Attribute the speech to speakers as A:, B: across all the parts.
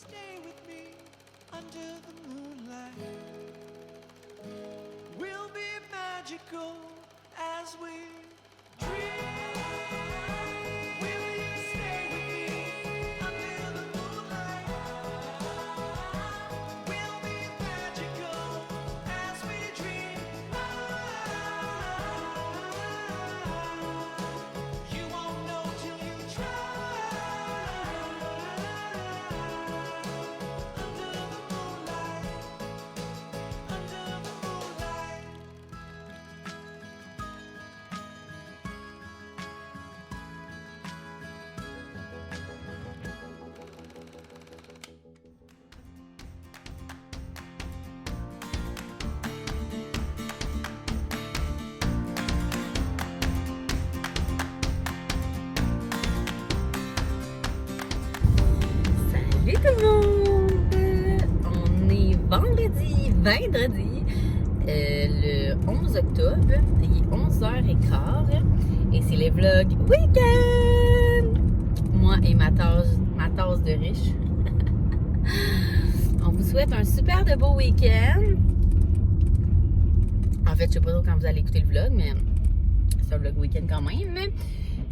A: stay with me under the moonlight? We'll be magical as we dream. Will you stay with me under the moonlight? We'll be magical as we dream. You won't know till you try. Under the moonlight, under the moonlight.
B: Salut tout le monde! On est vendredi, le 11 octobre, il est 11h15 et c'est le vlog week-end! Moi et ma tasse de riche. On vous souhaite un super de beau week-end. En fait, je sais pas trop quand vous allez écouter le vlog, mais c'est un vlog week-end quand même.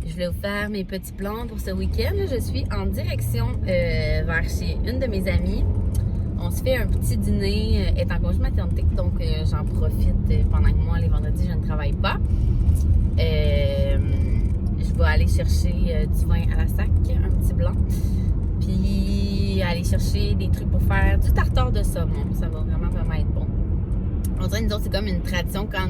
B: Je voulais vous faire mes petits plans pour ce week-end. Je suis en direction vers chez une de mes amies. On se fait un petit dîner, elle est en congé maternité, donc j'en profite pendant que moi, les vendredis, je ne travaille pas. Je vais aller chercher du vin à la sac, un petit blanc. Puis aller chercher des trucs pour faire du tartare de saumon. Ça va vraiment être bon. On dirait, nous autres, c'est comme une tradition quand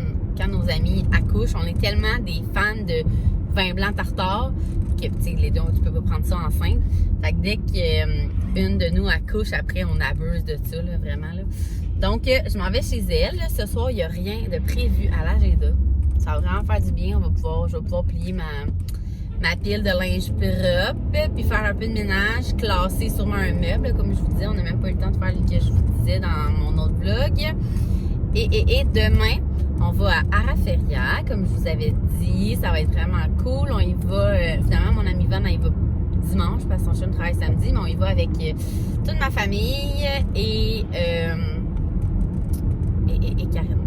B: nos amis accouchent. On est tellement des fans de vin blanc tartare que, tu sais, les deux, tu peux pas prendre ça enceinte. Fait que dès qu'une de nous accouche, après, on abuse de ça, là, vraiment. Là. Donc, je m'en vais chez elle. Là. Ce soir, il n'y a rien de prévu à l'agenda. Ça va vraiment faire du bien. Je vais pouvoir plier ma pile de linge propre, puis faire un peu de ménage, classer sûrement un meuble. Comme je vous disais, on n'a même pas eu le temps de faire ce que je vous disais dans mon autre vlog. Et demain, on va à Araferia, comme je vous avais dit. Ça va être vraiment cool. On y va, finalement, mon amie Van, elle y va dimanche, parce que son chum travaille samedi, mais on y va avec toute ma famille et Karine.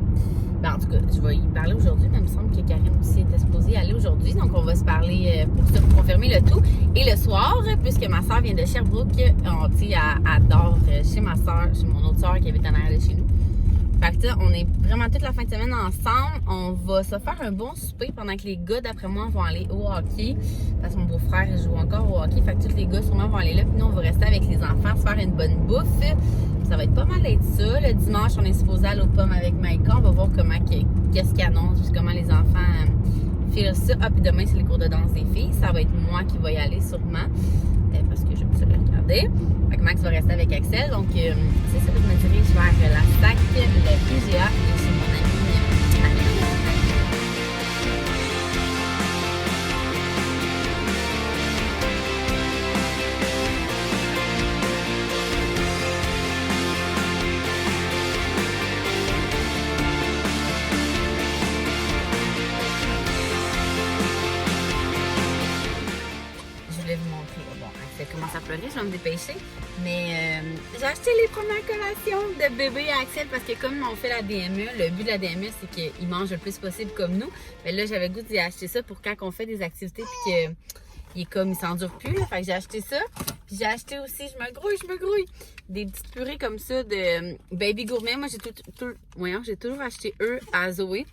B: Ben, en tout cas, je vais y parler aujourd'hui, mais il me semble que Karine aussi était supposée aller aujourd'hui. Donc, on va se parler pour confirmer le tout. Et le soir, puisque ma soeur vient de Sherbrooke, elle dort chez ma soeur, chez mon autre soeur qui habite en arrière de chez nous. Fait que on est vraiment toute la fin de semaine ensemble. On va se faire un bon souper pendant que les gars, d'après moi, vont aller au hockey. Parce que mon beau-frère joue encore au hockey. Fait que tous les gars, sûrement, vont aller là. Puis nous, on va rester avec les enfants, se faire une bonne bouffe. Ça va être pas mal d'être ça. Le dimanche, on est supposé aller aux pommes avec Maïka. On va voir qu'est-ce qu'ils annoncent, puis comment les enfants filent ça. Ah, puis demain, c'est les cours de danse des filles. Ça va être moi qui vais y aller sûrement. Parce que j'aime ça le regarder. Fait que Max va rester avec Axel. Donc, c'est ça que je me dirige vers la SAC, le IGA et chez mon ami Anne. Commence à pleurer, je vais me dépêcher. Mais j'ai acheté les premières collations de bébé à Axel parce que comme on fait la DME, le but de la DME, c'est qu'il mange le plus possible comme nous. Mais là, j'avais le goût d'y acheter ça pour quand on fait des activités puis qu'il est comme, il s'endure plus. Là. Fait que j'ai acheté ça. Puis j'ai acheté aussi, je me grouille, des petites purées comme ça de Baby Gourmet. Moi, j'ai toujours acheté eux à Zoé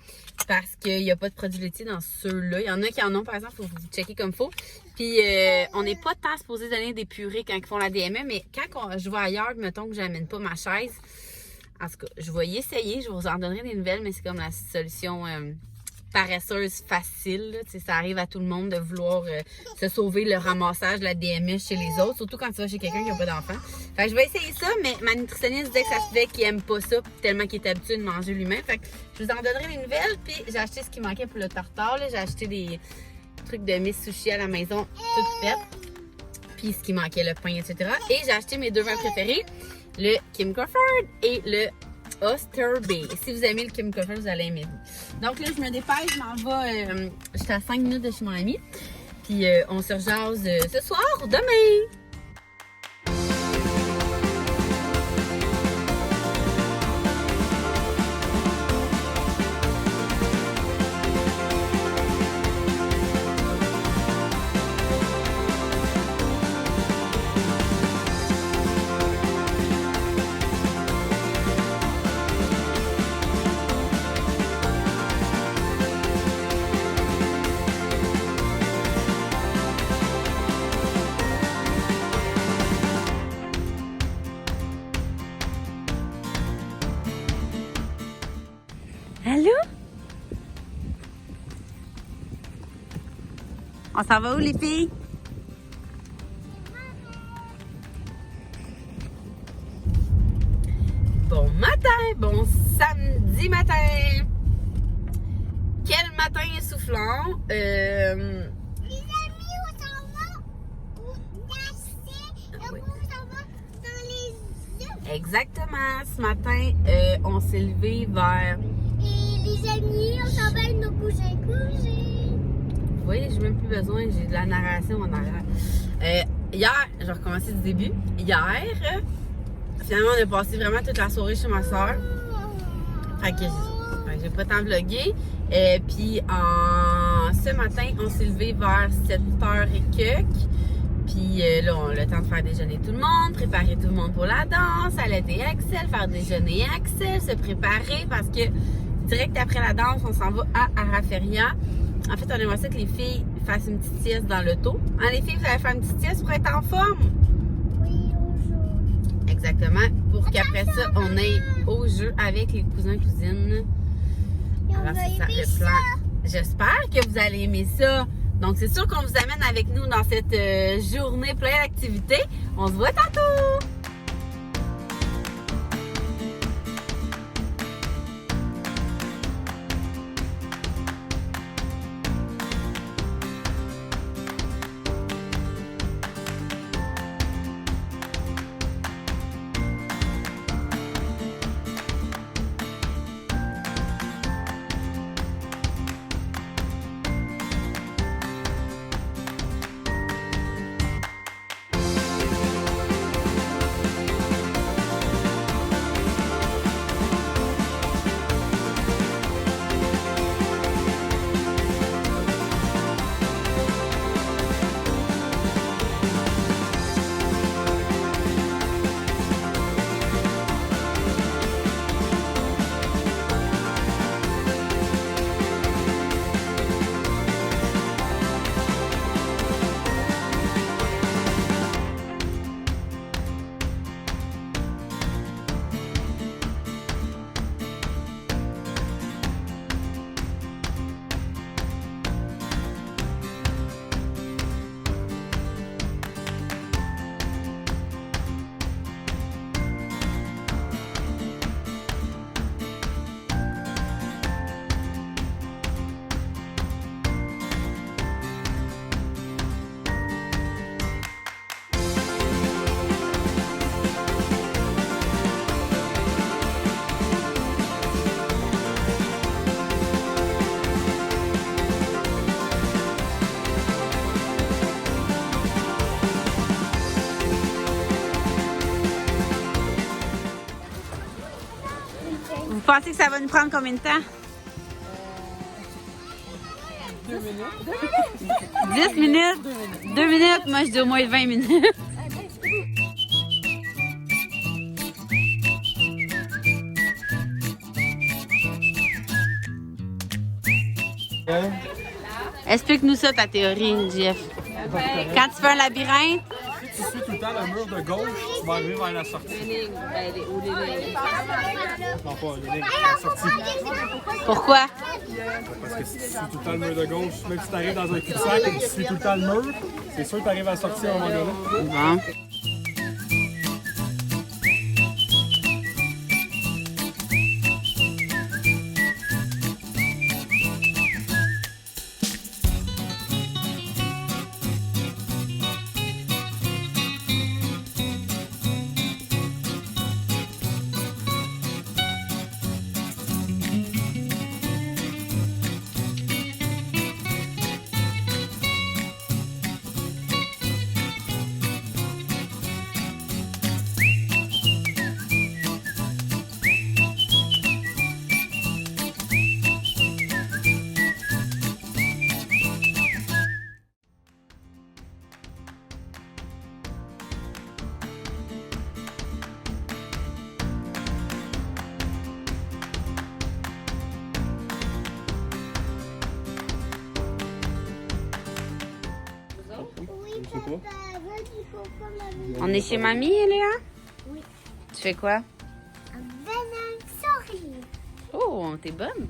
B: parce qu'il n'y a pas de produits laitiers dans ceux-là. Il y en a qui en ont, par exemple, il faut vous checker comme il faut. Puis, on n'est pas tant supposé donner des purées quand ils font la DME, mais quand je vais ailleurs, mettons que je n'amène pas ma chaise, en tout cas, je vais y essayer, je vous en donnerai des nouvelles, mais c'est comme la solution paresseuse facile. Là. Ça arrive à tout le monde de vouloir se sauver le ramassage de la DME chez les autres, surtout quand tu vas chez quelqu'un qui n'a pas d'enfant. Fait que je vais essayer ça, mais ma nutritionniste disait que ça se fait qu'il n'aime pas ça, tellement qu'il est habitué de manger lui-même. Fait que je vous en donnerai des nouvelles, puis j'ai acheté ce qui manquait pour le tartare. J'ai acheté des trucs de Miss Sushi à la maison, toutes faites. Puis ce qui manquait, le pain, etc. Et j'ai acheté mes deux vins préférés, le Kim Crawford et le Oyster Bay. Si vous aimez le Kim Crawford, vous allez aimer. Donc là, je me dépêche, je m'en vais. J'étais à 5 minutes de chez mon ami. Puis on se rejase ce soir, demain. On s'en va où, les filles? Bon matin, bon samedi matin. Quel matin essoufflant.
C: Les amis, on s'en va au Nasser,
B: Oui.
C: on s'en va dans les îles.
B: Exactement. Ce matin, on s'est levé vers...
C: Et les amis, on s'en va avec nos cousins.
B: Vous voyez, j'ai même plus besoin, j'ai de la narration en arrière. Hier, je vais recommencer du début. Hier, finalement, on a passé vraiment toute la soirée chez ma soeur. Fait que j'ai pas tant vlogué. Puis ce matin, on s'est levé vers 7h et quelques. Puis là, on a le temps de faire déjeuner tout le monde, préparer tout le monde pour la danse, allaiter Axel, faire déjeuner Axel, se préparer parce que direct après la danse, on s'en va à Araferia. En fait, on aimerait ça que les filles fassent une petite sieste dans l'auto. Hein, les filles, vous allez faire une petite sieste pour être en forme?
C: Oui, au jour.
B: Exactement. Pour qu'après ça, on aille au jeu avec les cousins cousines.
C: Et on
B: Alors,
C: va
B: c'est ça
C: aimer
B: le
C: ça.
B: plan. J'espère que vous allez aimer ça. Donc, c'est sûr qu'on vous amène avec nous dans cette journée pleine d'activités. On se voit tantôt! Vous pensez que ça va nous prendre combien de temps? 2 minutes. 10 minutes? 2 minutes? Moi, je dis au moins 20 minutes. Explique-nous ça, ta théorie, Jeff. Quand tu fais un labyrinthe,
D: Si tu suis tout le temps le mur de gauche, tu vas arriver vers la sortie. Non, pas les lignes, la sortie.
B: pourquoi?
D: Parce que si tu suis tout le temps le mur de gauche, même si tu arrives dans un cul-de-sac et que tu suis tout le temps le mur, c'est sûr que tu arrives à la sortie à un moment donné.
B: Bon.
C: Oui,
D: Je sais pas.
C: papa, il faut pas m'amuser.
B: On est chez mamie, Léa?
C: Oui.
B: Tu fais quoi?
C: Un banane sourire.
B: Oh, t'es bonne.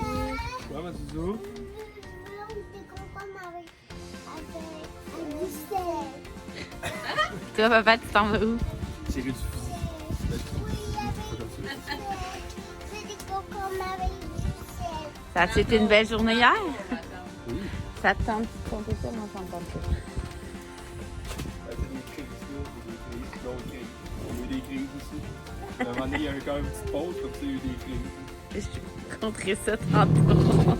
D: Ouais, mais tu dis où?
B: Toi, papa, tu t'en vas où?
D: J'ai du fusil.
C: C'est des concombres avec du sel.
B: Ça a été une belle journée hier?
D: Oui.
B: Ça te tente de compter ça? Moi, ça me tente pas.
D: Des crises, là, d'autres crises. Il y a eu des crises aussi. À un moment donné, il y a eu quand même une petite pause, comme ça, il y a eu des crises.
B: Je vais contrer ça tantôt.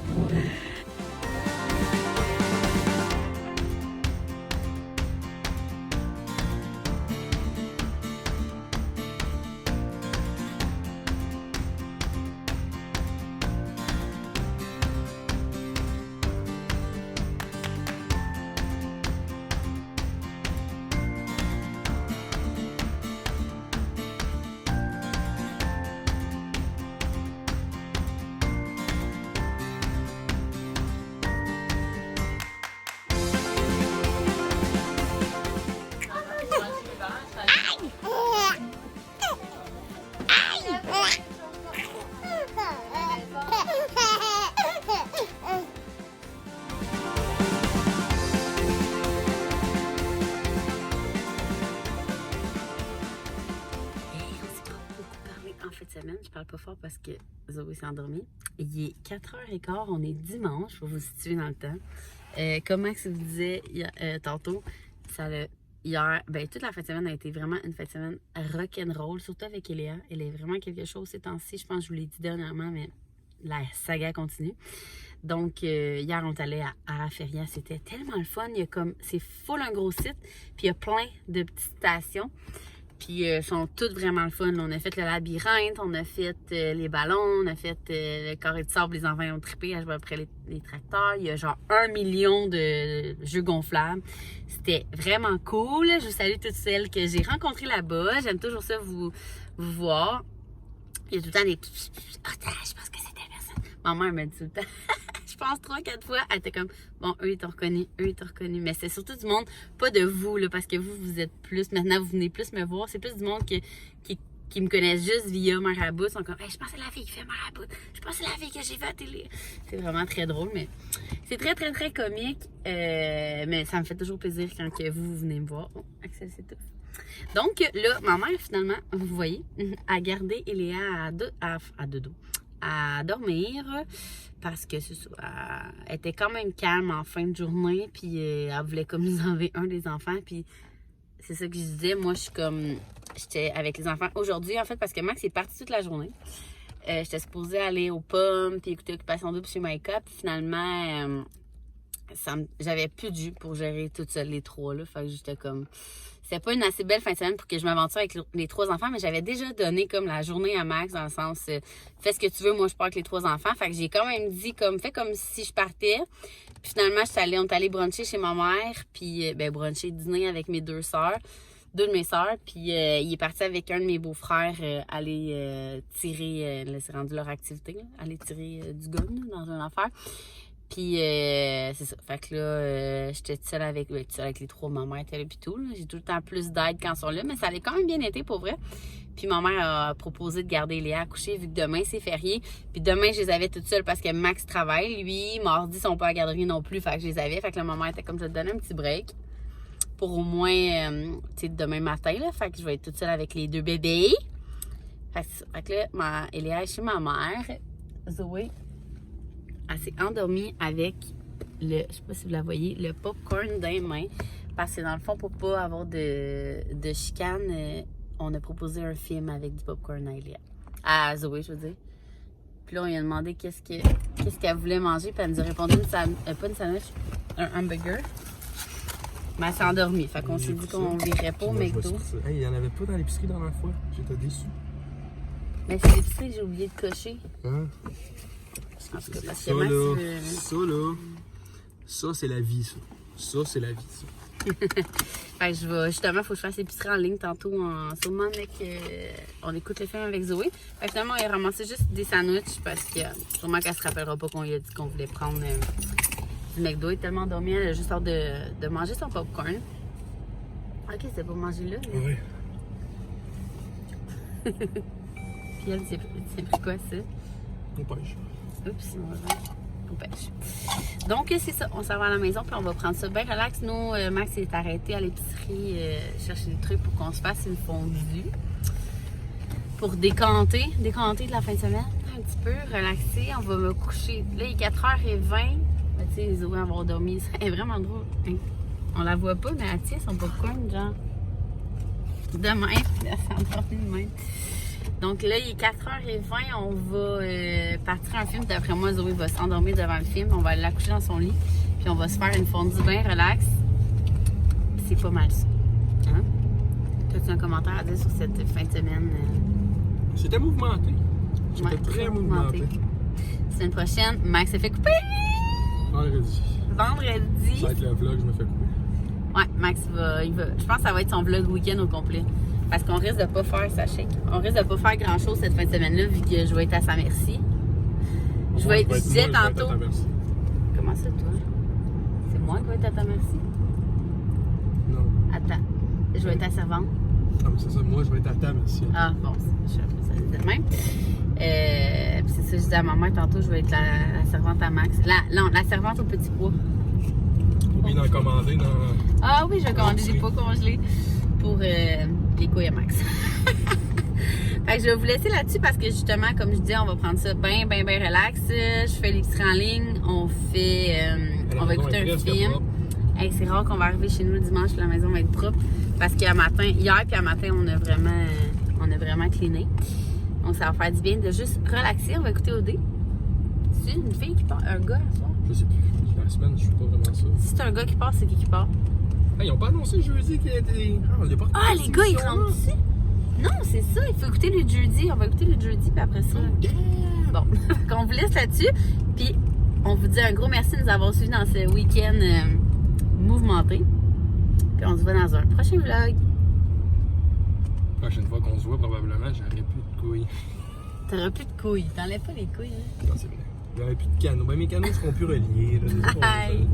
B: Semaine, je parle pas fort parce que Zoé s'est endormie. Il est 4h15, on est dimanche, pour vous situer dans le temps. Comme Max vous disait tantôt, hier, toute la fin de semaine a été vraiment une fin de semaine rock'n'roll, surtout avec Eléa. Elle est vraiment quelque chose ces temps-ci, je pense que je vous l'ai dit dernièrement, mais la saga continue. Donc, hier, on est allé à Araferia, c'était tellement le fun. C'est full un gros site, puis il y a plein de petites stations. Puis sont toutes vraiment le fun. On a fait le labyrinthe, on a fait les ballons, on a fait le carré de sable. Les enfants ont trippé à jouer après les tracteurs. Il y a genre 1 million de jeux gonflables. C'était vraiment cool. Je vous salue toutes celles que j'ai rencontrées là-bas. J'aime toujours ça vous voir. Il y a tout le temps des... Ah, je pense que c'est telle personne. Ma mère me dit tout le temps. Je pense 3-4 fois, elle était comme, bon, eux, ils t'ont reconnu, mais c'est surtout du monde, pas de vous, là, parce que vous êtes plus, maintenant, vous venez plus me voir, c'est plus du monde qui me connaissent juste via Marabout, ils sont comme, hey, je pense que c'est la fille qui fait Marabout, je pense que c'est la fille que j'ai fait à télé. C'est vraiment très drôle, mais c'est très, très, très comique, mais ça me fait toujours plaisir quand que vous venez me voir. Oh, Axel, c'est tout. Donc, là, ma mère, finalement, vous voyez, a gardé Eléa à dormir parce que c'est ça, elle était quand même calme en fin de journée, puis elle voulait comme nous enlever un des enfants, puis c'est ça que je disais, moi j'étais avec les enfants aujourd'hui en fait parce que Max est parti toute la journée. J'étais supposée aller aux pommes puis écouter Occupation Double chez My Cup, finalement j'avais plus de jus pour gérer toutes seules les trois là, fait que j'étais comme... C'était pas une assez belle fin de semaine pour que je m'aventure avec les 3 enfants, mais j'avais déjà donné comme la journée à Max dans le sens fais ce que tu veux, moi je pars avec les 3 enfants. Fait que j'ai quand même dit fais comme si je partais. Puis finalement, on est allé bruncher chez ma mère, puis dîner avec mes 2 sœurs, 2 de mes sœurs, puis il est parti avec un de mes beaux-frères aller tirer, là, c'est rendu leur activité, là, aller tirer du gun là, dans une affaire. Puis, c'est ça. Fait que là, j'étais toute seule avec les 3. Ma mère était là pis tout. J'ai tout le temps plus d'aide quand ils sont là, mais ça allait quand même bien été pour vrai. Puis ma mère a proposé de garder Léa à coucher vu que demain, c'est férié. Puis demain, je les avais toutes seules parce que Max travaille. Lui, mardi, ils sont pas à la garderie non plus. Fait que je les avais. Fait que là, ma mère était comme, je vais te donner un petit break. Pour au moins, tu sais, demain matin, là. Fait que je vais être toute seule avec les 2 bébés. Fait que là, Léa est chez ma mère. Zoé... Elle s'est endormie avec je sais pas si vous la voyez, le popcorn dans les mains. Parce que dans le fond, pour pas avoir de chicane, on a proposé un film avec du popcorn à Elia. À Zoé, je veux dire. Puis là, on lui a demandé qu'est-ce qu'elle voulait manger. Puis elle nous a répondu pas une sandwich, un hamburger. Mais elle s'est endormie. Fait qu'on s'est dit qu'on virait pas au McDo.
D: Hey, il y en avait pas dans l'épicerie la dernière fois. J'étais déçu.
B: Mais c'est l'épicerie que j'ai oublié de cocher.
D: Hein?
B: Parce que
D: Ça là, ça c'est la vie, ça. Ça, c'est la vie, ça.
B: Fait que justement, il faut que je fasse l'épicerie en ligne tantôt, sûrement on écoute le film avec Zoé. Fait que finalement, on a ramassé juste des sandwichs parce que sûrement qu'elle se rappellera pas qu'on lui a dit qu'on voulait prendre du McDo. Elle est tellement endormie, elle a juste hâte de manger son popcorn. Ok, c'était pour manger là.
D: Oui.
B: Puis elle, c'est pris quoi, ça?
D: On pêche.
B: Oups, on va voir. au pêche. Donc, c'est ça. On s'en va à la maison puis on va prendre ça bien relax. Nous, Max est arrêté à l'épicerie chercher des trucs pour qu'on se fasse une fondue. Pour décanter de la fin de semaine. Un petit peu, relaxer. On va me coucher. Là, il est 4h20. Ben, tu sais, les ouvriers vont dormir. C'est vraiment drôle. Hein? On la voit pas, mais elle tient son popcorn, genre. Demain, elle s'endort de même. Donc là, il est 4h20, on va partir un film. D'après moi, Zoé va s'endormir devant le film. On va aller la coucher dans son lit. Puis on va se faire une fondue bien relax. C'est pas mal ça. Hein? As-tu un commentaire à dire sur cette fin de semaine?
D: C'était mouvementé. C'était
B: Ouais,
D: très mouvementé.
B: Semaine prochaine, Max s'est fait couper.
D: Vendredi.
B: Vendredi.
D: Ça va être le vlog, je me fais couper.
B: Ouais, Max va. Je pense que ça va être son vlog week-end au complet. Parce qu'on risque de pas faire, sachez, on risque de pas faire grand-chose cette fin de semaine-là, vu que je vais être à sa merci. Je disais tantôt. Comment ça, toi? C'est moi qui vais être à ta merci?
D: Non.
B: Attends. Je vais être ta servante.
D: Ah, mais c'est ça, moi je vais être à ta merci.
B: Ah, bon, je vais ça de même. Puis c'est ça que je disais à ma mère tantôt, je vais être la servante à Max. La servante au petit pois.
D: Faut bien en commander dans.
B: Ah oui, je vais commander des pois congelés pour les couilles à Max. Fait que je vais vous laisser là-dessus parce que justement, comme je dis, on va prendre ça bien relax. Je fais l'épicerie en ligne, on va écouter un film. Hey, c'est rare qu'on va arriver chez nous le dimanche, la maison va être propre. Parce qu'hier puis à matin, on a vraiment cleané. Donc ça va faire du bien de juste relaxer. On va écouter OD. C'est une fille qui part, un gars à soir?
D: Je sais plus. La semaine, je sais pas vraiment ça.
B: Si c'est un gars qui part, c'est qui part?
D: Hey, ils ont pas annoncé jeudi qu'il y a des. Ah, les
B: gars, ils rentrent dessus? Non, c'est ça. Il faut écouter le jeudi. On va écouter le jeudi, puis après ça. Bon, on vous laisse là-dessus. Puis on vous dit un gros merci de nous avoir suivis dans ce week-end mouvementé. Puis on se voit dans un prochain vlog.
D: La prochaine fois qu'on se voit, probablement, j'aurai plus de couilles.
B: T'auras plus de couilles. T'enlèves pas les couilles, hein?
D: Non, c'est vrai. J'aurai plus de canaux. Ben, mes canaux seront plus reliés. Là,
B: Bye!